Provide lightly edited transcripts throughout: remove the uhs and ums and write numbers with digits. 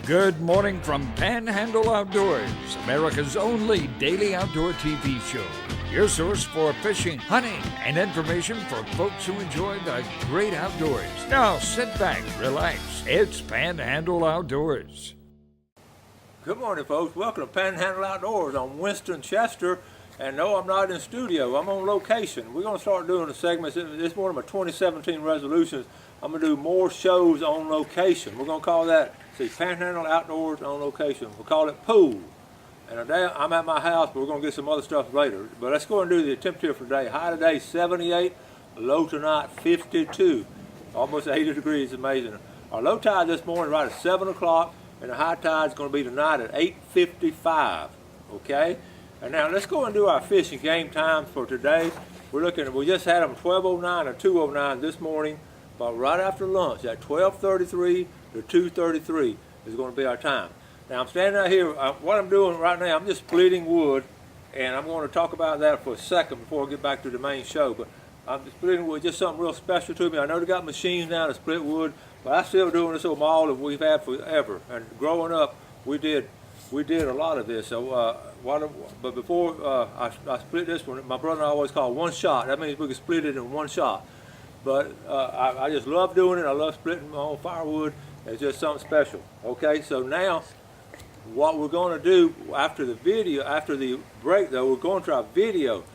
Good morning from Panhandle Outdoors, America's only daily outdoor TV show. Your source for fishing, hunting, and information for folks who enjoy the great outdoors. Now sit back, relax. It's Panhandle Outdoors. Good morning, folks. Welcome to Panhandle Outdoors. I'm Winston Chester, and no, I'm not in studio. I'm on location. We're going to start doing the segments. This is one of my 2017 resolutions. I'm going to do more shows on location. We're going to call that, Panhandle Outdoors on location. We'll call it Pool. And today I'm at my house, but we're going to get some other stuff later. But let's go and do the temperature for today. High today, 78. Low tonight, 52. Almost 80 degrees, amazing. Our low tide this morning right at 7 o'clock, and the high tide is going to be tonight at 8:55. Okay? And now let's go and do our fishing game times for today. We just had them 12:09 and 2:09 this morning, but right after lunch at 12:33 to 2:33 is going to be our time. Now I'm standing out here, what I'm doing right now, I'm just splitting wood, and I'm going to talk about that for a second before I get back to the main show, but I'm just splitting wood, just something real special to me. I know they got machines now to split wood, but I'm still doing this old maul that we've had forever, and growing up we did a lot of this. So but before I split this one, my brother and I always call it one shot. That means we can split it in one shot. But I just love doing it. I love splitting my own firewood. It's just something special. Okay, so now what we're going to do after the break though, we're going to our video.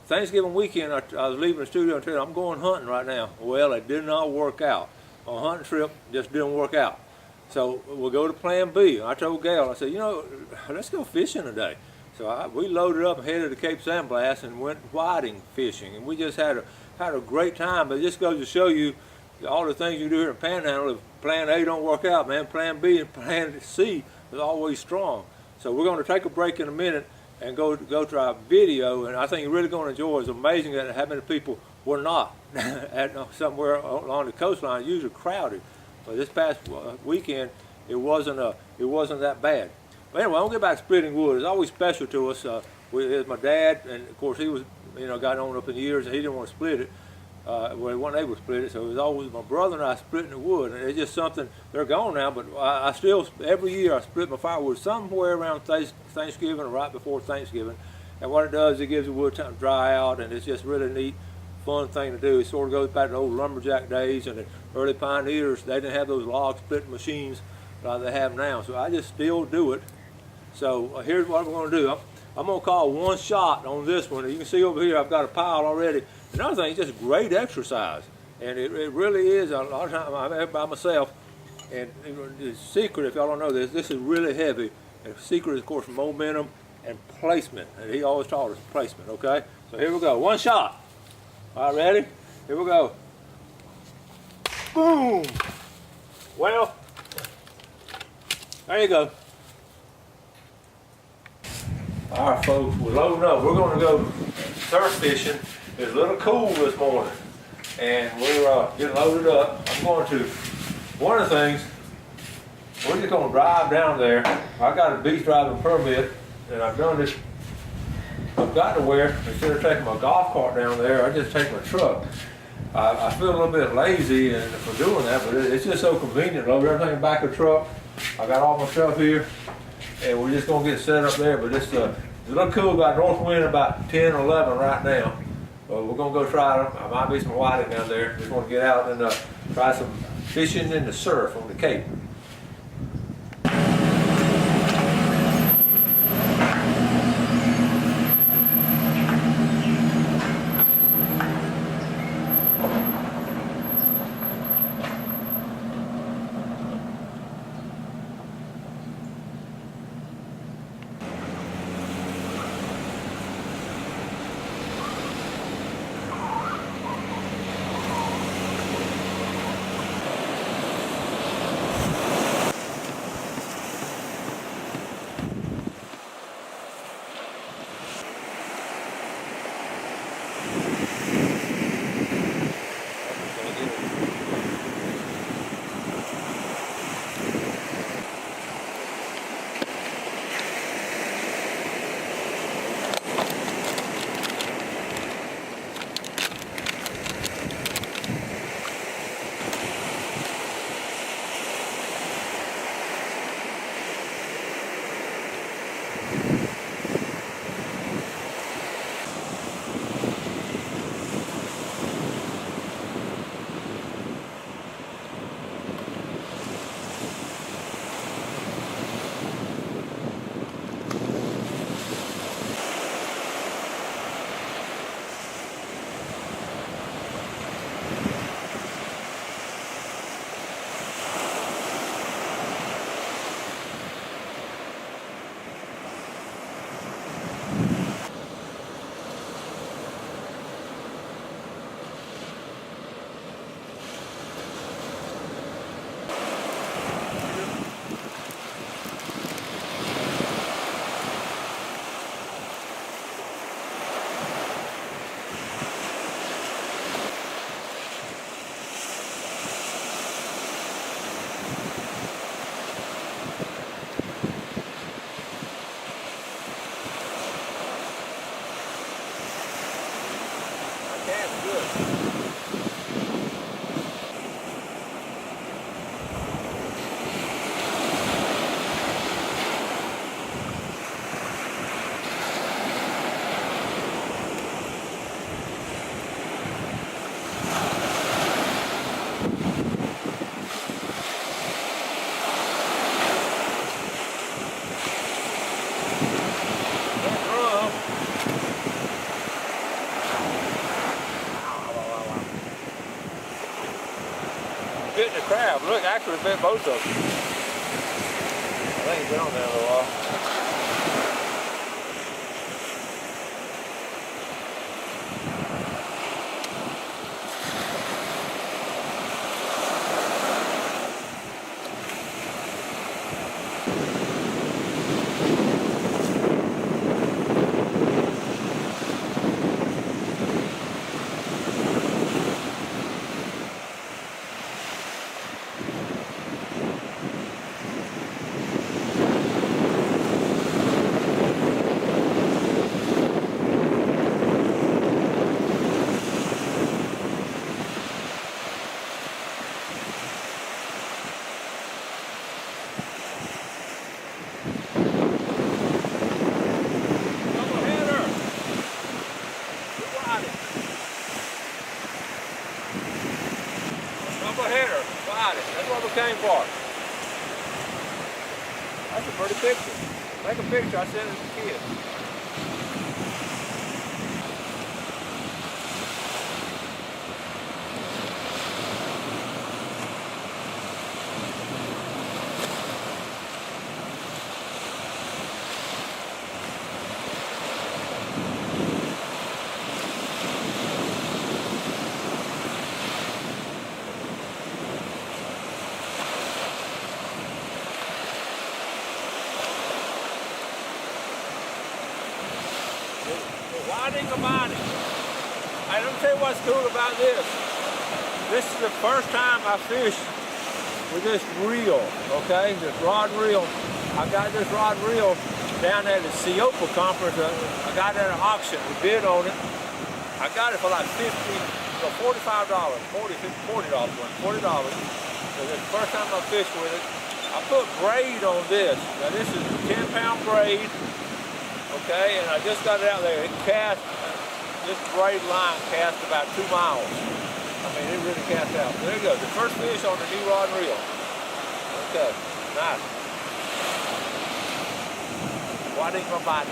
Thanksgiving weekend, I was leaving the studio and telling you, I'm going hunting right now. Well, it did not work out. My hunting trip just didn't work out. So we'll go to Plan B. I told Gail, I said, let's go fishing today. So we loaded up and headed to Cape San Blas and went whiting fishing. And we just had a great time. But it just goes to show you all the things you do here in Panhandle. If Plan A don't work out, man, Plan B and Plan C is always strong. So we're going to take a break in a minute and go to our video. And I think you're really going to enjoy it. It's amazing that how many people were not at somewhere along the coastline, usually crowded. But this past weekend, it wasn't that bad. But anyway, I'll get back to splitting wood. It's always special to us. It was my dad, and of course he was, got on up in the years, and he didn't want to split it. Well, he wasn't able to split it, so it was always my brother and I splitting the wood. And it's just something, they're gone now, but I still, every year I split my firewood somewhere around Thanksgiving or right before Thanksgiving. And what it does, it gives the wood time to dry out, and it's just really neat, fun thing to do. It sort of goes back to the old lumberjack days, and the early pioneers, they didn't have those log splitting machines like they have now. So I just still do it. So here's what I'm going to do. I'm going to call one shot on this one. You can see over here I've got a pile already. Another thing, it's just great exercise. And it really is. A lot of times I'm by myself. And the secret, if y'all don't know this is really heavy. And the secret is, of course, momentum and placement. And he always taught us placement, okay? So here we go. One shot. All right, ready? Here we go. Boom! Well, there you go. All right, folks, we're loading up. We're going to go surf fishing. It's a little cool this morning, and we're getting loaded up. I'm going to, one of the things, we're just going to drive down there. I got a beach driving permit, and I've done this. I've got to where, instead of taking my golf cart down there, I just take my truck. I feel a little bit lazy for doing that, but it's just so convenient. Load everything in the back of the truck. I got all my stuff here, and we're just going to get set up there. But it's a little cool. Got north wind about 10 or 11 right now. But we're going to go try it. I might be some whiting down there. Just want to get out and try some fishing in the surf on the Cape. actually bit both of them. I think he's been on there a little while. Header, got it. That's what we came for. That's a pretty picture. Make a picture, I sent it to the kids. Whiting or body. Hey, let me tell you what's cool about this. This is the first time I fished with this reel, okay? This rod and reel. I got this rod and reel down at the CIOPA conference. I got it at an auction. We bid on it. I got it for like $45, $40. $40. So this is the first time I fished with it. I put braid on this. Now this is a 10-pound braid. Okay, and I just got it out there. It cast, this braid line cast about 2 miles. I mean, it really cast out. There you go, the first fish on the new rod and reel. Okay, nice. Whiting or body.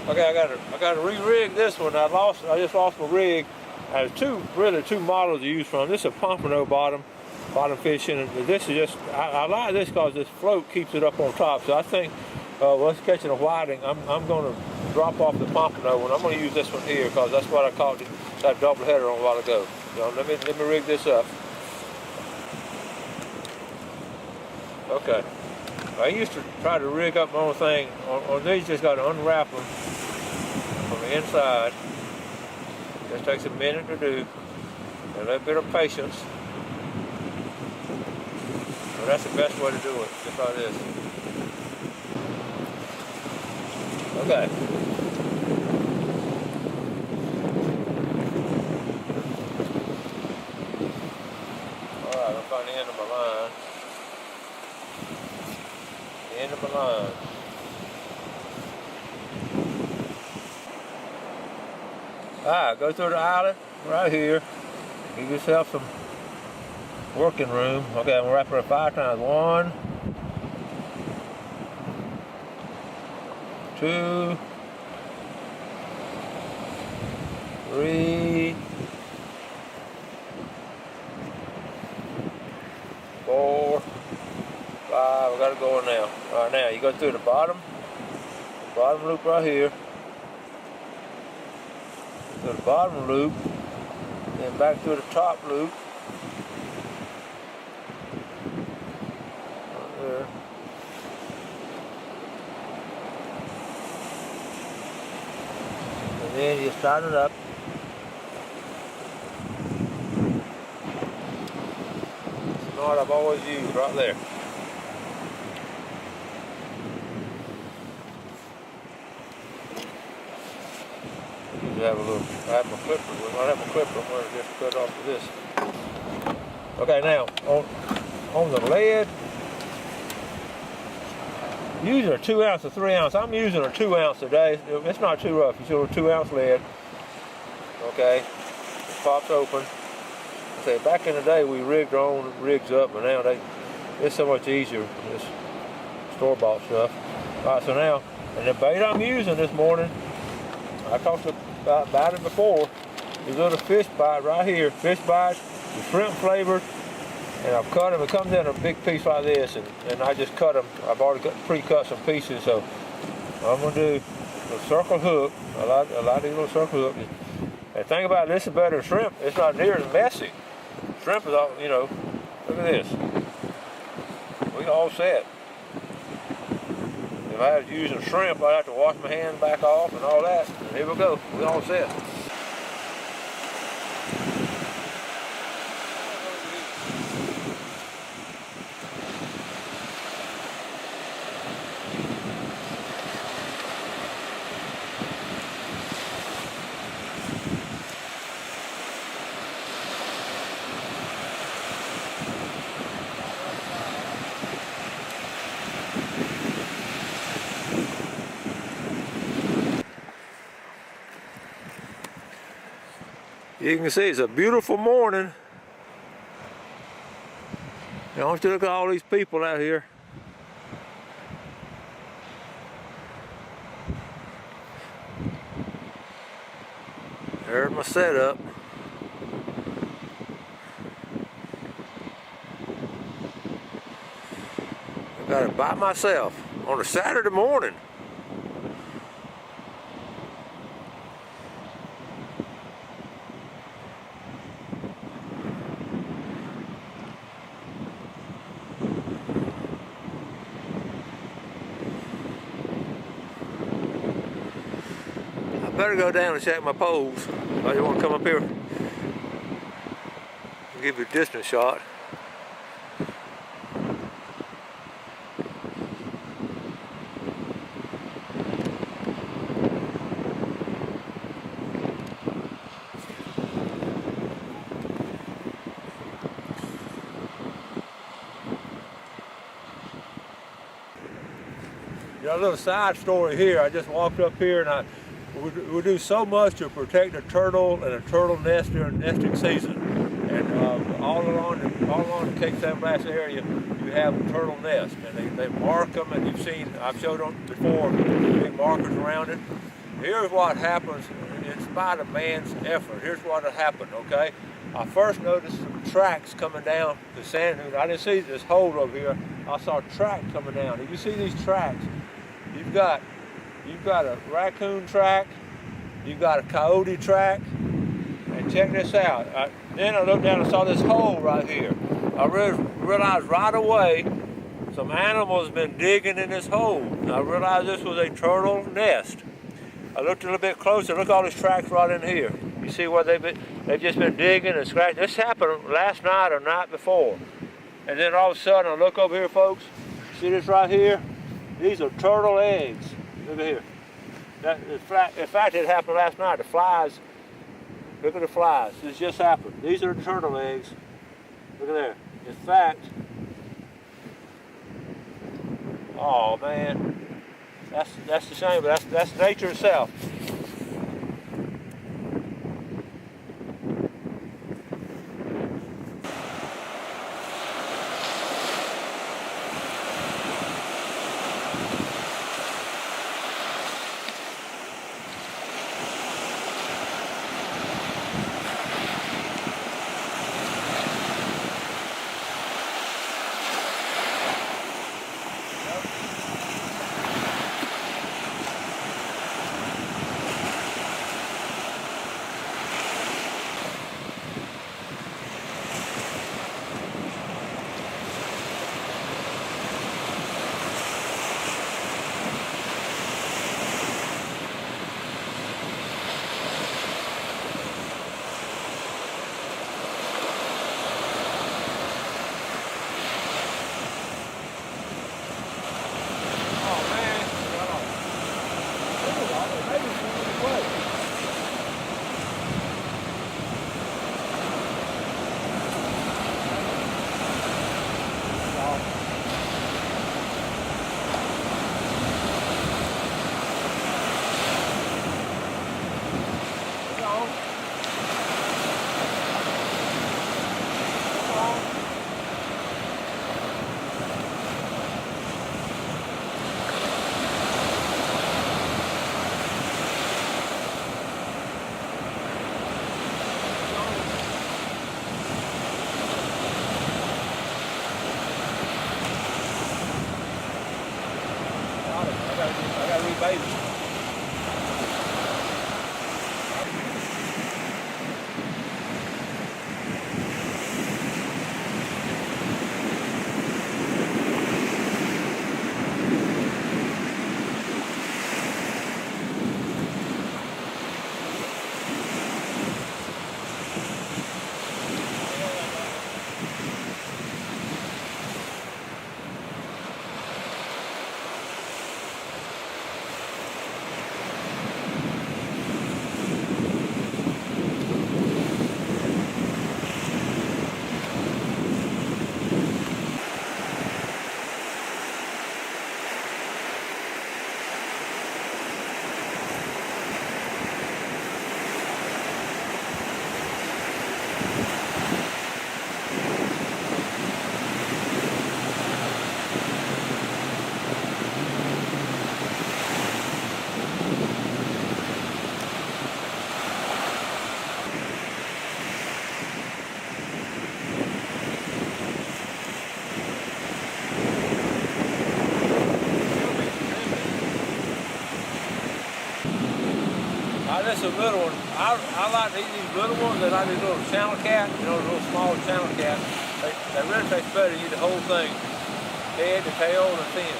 Okay, I got to re-rig this one. I just lost my rig. There's really two models to use from. This is a pompano bottom fishing, and this is just, I like this because this float keeps it up on top. So I think, well, it's catching a whiting. I'm going to drop off the pompano one. I'm going to use this one here because that's what I caught that double header on a while ago. So let me rig this up. Okay. I used to try to rig up my own thing. On these, just got to unwrap them from the inside. Just takes a minute to do. A little bit of patience. But that's the best way to do it, just like this. Okay. Alright, I'll find the end of my line. End of my line. Go through the islet right here. Give yourself some working room. Okay, I'm gonna wrap her 5 times. 1, 2, 3, 4, 5. I got it going now. All right, now you go through the bottom loop right here. To the bottom loop, then back to the top loop. Right there. And then you start it up. It's the knot I've always used right there. I have my clipper. We might have a clipper. I'm going to just cut off of this. Okay, now on the lead, using a 2 ounce or 3 ounce. I'm using a 2 ounce today. It's not too rough. You see a 2 ounce lead. okay? It pops open. I say, back in the day we rigged our own rigs up, but now it's so much easier than this store-bought stuff. All right, so now, and the bait I'm using this morning, I talked about it before, these little fish bite right here, fish bites, the shrimp flavored, and I've cut them. It comes in a big piece like this, and I just cut them. I've already pre-cut some pieces, so I'm gonna do a circle hook. I like these little circle hooks. And the thing about this is better than shrimp, it's not near as messy. Shrimp is all, you know, look at this. We all set. If I was using shrimp, I'd have to wash my hands back off and all that. And here we go, we all set. You can see it's a beautiful morning. I want you to look at all these people out here. There's my setup. I got it by myself on a Saturday morning. Better go down and check my poles. I just want to come up here and give you a distance shot. Got a little side story here. I just walked up here and we do so much to protect a turtle and a turtle nest during nesting season. And all along the Cape San Blas area, you have a turtle nest, and they mark them. And you've seen, I've showed them before, big markers around it. Here's what happens in spite of man's effort. Here's what happened. Okay, I first noticed some tracks coming down the sand dune. I didn't see this hole over here. I saw tracks coming down. If you see these tracks, you've got a raccoon track, you've got a coyote track, and check this out. Then I looked down and saw this hole right here. I realized right away some animals been digging in this hole. And I realized this was a turtle nest. I looked a little bit closer. Look at all these tracks right in here. You see where they've just been digging and scratching. This happened last night or night before. And then all of a sudden I look over here, folks. See this right here? These are turtle eggs. Look at here. In fact, it happened last night. The flies, look at the flies. This just happened. These are the turtle eggs. Look at there. In fact, oh man, that's the shame, but that's nature itself. this is a little one. I like these little ones. They like these little channel cat, you know, little small channel cat. They really taste better. You eat the whole thing, head to tail and fin.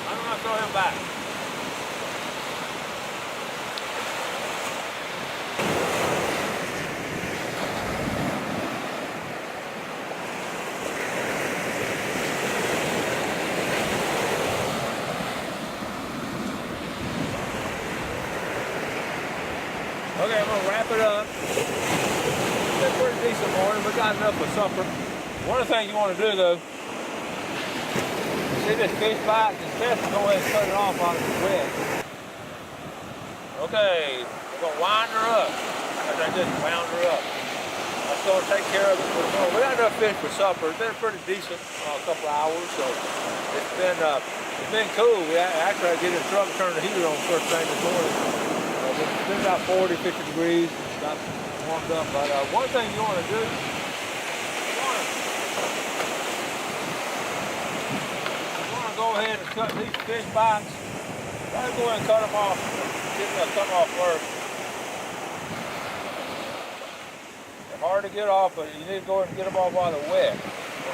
I'm gonna throw him back. Okay, I'm gonna wrap it up. It's a pretty decent morning. We got enough for supper. One of the things you want to do though, see this fish bite, instead of go ahead and cut it off while it's wet. Okay, we're gonna wind her up. As I just wound her up. That's gonna take care of it for the morning. We got enough fish for supper. It's been pretty decent, a couple of hours, so it's been cool. We actually had to get in the truck and turn the heater on first thing this morning. It's been about 40, 50 degrees. It's got warmed up. But one thing you want to do, you want to go ahead and cut these fish bites. Try to go ahead and cut them off. Cut them off first. They're hard to get off, but you need to go ahead and get them off while they're wet.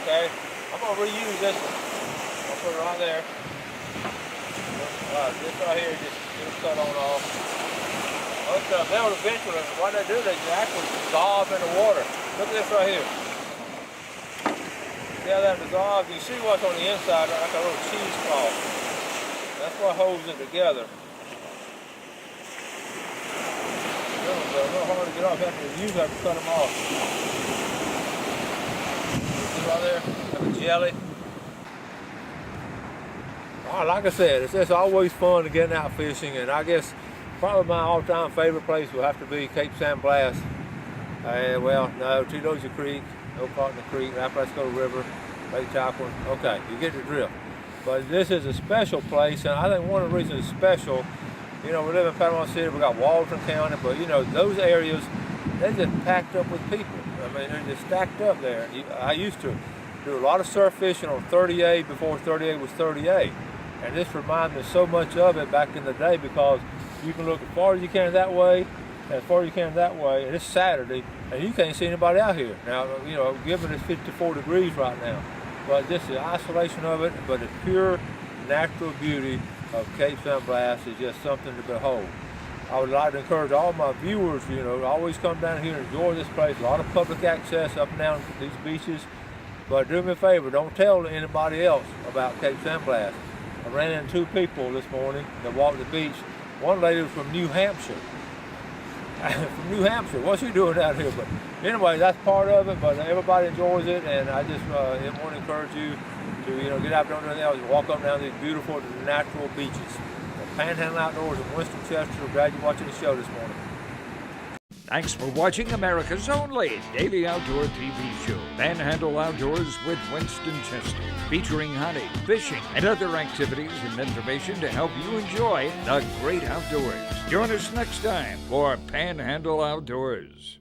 Okay? I'm going to reuse this one. I'll put it right there. This right here, just get it cut on off. They'll eventually, what they do, they actually dissolve in the water. Look at this right here. See how that dissolves? You see what's on the inside, like a little cheesecloth. That's what holds it together. They're a little hard to get off. You usually have to cut them off. See right there? Like a jelly. Like I said, it's always fun to get out fishing, and I guess probably my all-time favorite place will have to be Cape San Blas. Well, no, Tudosia Creek, Oconee Creek, Apalachicola River, Lake Chaplain. Okay, you get the drift. But this is a special place, and I think one of the reasons it's special, you know, we live in Panama City, we got Walton County, but you know, those areas, they're just packed up with people. I mean, they're just stacked up there. I used to do a lot of surf fishing on 38 before 38 was 38. And this reminds me so much of it back in the day, because you can look as far as you can that way, and as far as you can that way, and it's Saturday, and you can't see anybody out here. Now, you know, given it's 54 degrees right now, but just the isolation of it, but the pure natural beauty of Cape San Blas is just something to behold. I would like to encourage all my viewers, you know, always come down here and enjoy this place. A lot of public access up and down these beaches, but do me a favor, don't tell anybody else about Cape San Blas. I ran into two people this morning that walked the beach. One lady was from New Hampshire. From New Hampshire, what's she doing out here? But anyway, that's part of it, but everybody enjoys it, and I just want to encourage you to, you know, get out there and walk up and down these beautiful natural beaches. Panhandle Outdoors in Winston, Chester. Glad you're watching the show this morning. Thanks for watching America's only daily outdoor TV show, Panhandle Outdoors with Winston Chester, featuring hunting, fishing, and other activities and information to help you enjoy the great outdoors. Join us next time for Panhandle Outdoors.